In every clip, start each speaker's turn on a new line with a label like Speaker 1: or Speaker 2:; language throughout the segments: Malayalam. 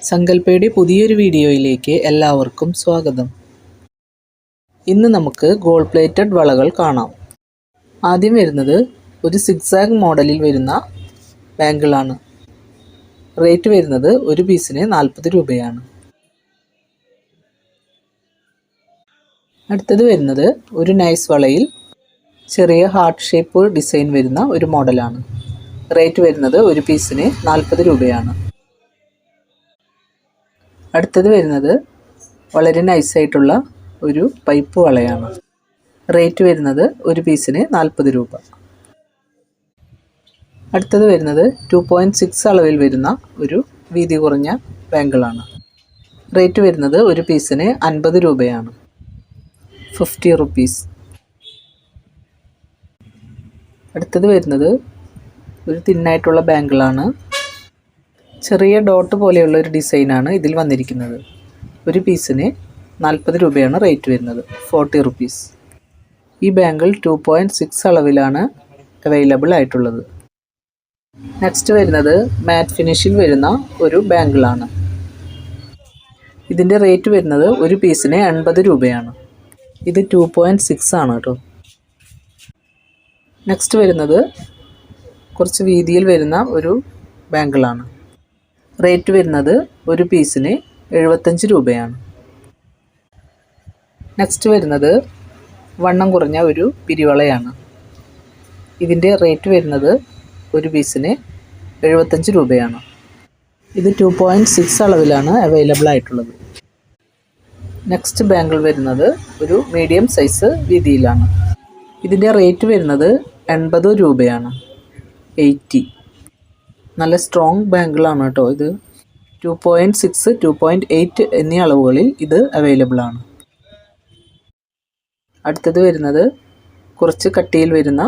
Speaker 1: സങ്കൽപ്പയുടെ പുതിയൊരു വീഡിയോയിലേക്ക് എല്ലാവർക്കും സ്വാഗതം. ഇന്ന് നമുക്ക് ഗോൾഡ് പ്ലേറ്റഡ് വളകൾ കാണാം. ആദ്യം വരുന്നത് ഒരു സിഗ്സാഗ് മോഡലിൽ വരുന്ന ബാങ്കിളാണ്. റേറ്റ് വരുന്നത് ഒരു പീസിന് 40 രൂപയാണ്. അടുത്തത് വരുന്നത് ഒരു നൈസ് വളയിൽ ചെറിയ ഹാർട്ട് ഷേപ്പ് ഡിസൈൻ വരുന്ന ഒരു മോഡലാണ്. റേറ്റ് വരുന്നത് ഒരു പീസിന് 40 രൂപയാണ്. അടുത്തത് വരുന്നത് വളരെ നൈസായിട്ടുള്ള ഒരു പൈപ്പ് വളയാണ്. റേറ്റ് വരുന്നത് ഒരു പീസിന് 40 രൂപ. അടുത്തത് വരുന്നത് 2.6 അളവിൽ വരുന്ന ഒരു വീതി കുറഞ്ഞ ബാങ്കിളാണ്. റേറ്റ് വരുന്നത് ഒരു പീസിന് 50 രൂപയാണ്, 50 റുപ്പീസ്. അടുത്തത് വരുന്നത് ഒരു തിന്നായിട്ടുള്ള ബാങ്കിളാണ്. ചെറിയ ഡോട്ട് പോലെയുള്ള ഒരു ഡിസൈനാണ് ഇതിൽ വന്നിരിക്കുന്നത്. ഒരു പീസിന് 40 രൂപയാണ് റേറ്റ് വരുന്നത്, 40 റുപ്പീസ്. ഈ ബാങ്കിൾ 2.6 അളവിലാണ് അവൈലബിൾ ആയിട്ടുള്ളത്. നെക്സ്റ്റ് വരുന്നത് മാറ്റ് ഫിനിഷിൽ വരുന്ന ഒരു ബാങ്കിളാണ്. ഇതിൻ്റെ റേറ്റ് വരുന്നത് ഒരു പീസിന് 80 രൂപയാണ്. ഇത് 2.6 ആണ് കേട്ടോ. നെക്സ്റ്റ് വരുന്നത് കുറച്ച് വീതിയിൽ വരുന്ന ഒരു ബാങ്കിളാണ്. റേറ്റ് വരുന്നത് ഒരു പീസിന് 75 രൂപയാണ്. നെക്സ്റ്റ് വരുന്നത് വണ്ണം കുറഞ്ഞ ഒരു പിരിവളയാണ്. ഇതിൻ്റെ റേറ്റ് വരുന്നത് ഒരു പീസിന് 75 രൂപയാണ്. ഇത് 2.6 അളവിലാണ് അവൈലബിൾ ആയിട്ടുള്ളത്. നെക്സ്റ്റ് ബാങ്കിൾ വരുന്നത് ഒരു മീഡിയം സൈസ് വീതിയിലാണ്. ഇതിൻ്റെ റേറ്റ് വരുന്നത് 80 രൂപയാണ്, 80. നല്ല സ്ട്രോങ് ബാങ്കിളാണ് കേട്ടോ. ഇത് 2.6, 2.8 എന്നീ അളവുകളിൽ ഇത് അവൈലബിൾ ആണ്. അടുത്തത് വരുന്നത് കുറച്ച് കട്ടിയിൽ വരുന്ന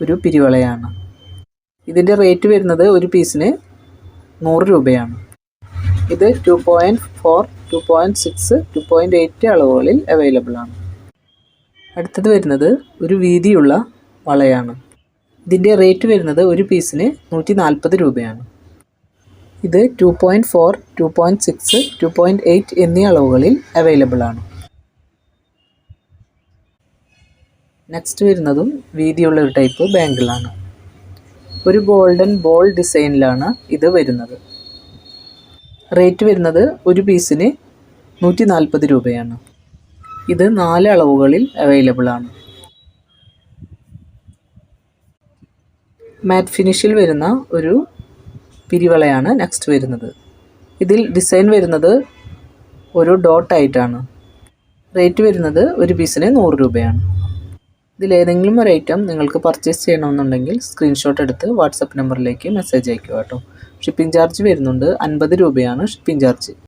Speaker 1: ഒരു പിരിവളയാണ്. ഇതിൻ്റെ റേറ്റ് വരുന്നത് ഒരു പീസിന് 100 രൂപയാണ്. ഇത് 2.4, 2.6, 2.8 അളവുകളിൽ അവൈലബിൾ ആണ്. അടുത്തത് വരുന്നത് ഒരു വീതിയുള്ള വളയാണ്. ഇതിൻ്റെ റേറ്റ് വരുന്നത് ഒരു പീസിന് 140 രൂപയാണ്. ഇത് 2.4, 2.6, 2.8 എന്നീ അളവുകളിൽ അവൈലബിൾ ആണ്. നെക്സ്റ്റ് വരുന്നതും വീതിയുള്ള ഒരു ടൈപ്പ് ബാങ്കിളാണ്. ഒരു ഗോൾഡൻ ബോൾ ഡിസൈനിലാണ് ഇത് വരുന്നത്. റേറ്റ് വരുന്നത് ഒരു പീസിന് 140 രൂപയാണ്. ഇത് 4 അളവുകളിൽ അവൈലബിൾ ആണ്. മാറ്റ് ഫിനിഷിൽ വരുന്ന ഒരു പിരിവളയാണ് നെക്സ്റ്റ് വരുന്നത്. ഇതിൽ ഡിസൈൻ വരുന്നത് ഒരു ഡോട്ടായിട്ടാണ്. റേറ്റ് വരുന്നത് ഒരു പീസിന് 100 രൂപയാണ്. ഇതിലേതെങ്കിലും ഒരു ഐറ്റം നിങ്ങൾക്ക് പർച്ചേസ് ചെയ്യണമെന്നുണ്ടെങ്കിൽ സ്ക്രീൻഷോട്ട് എടുത്ത് വാട്സപ്പ് നമ്പറിലേക്ക് മെസ്സേജ് അയക്കുക കേട്ടോ. ഷിപ്പിംഗ് ചാർജ് വരുന്നുണ്ട്, 50 രൂപയാണ് ഷിപ്പിംഗ് ചാർജ്.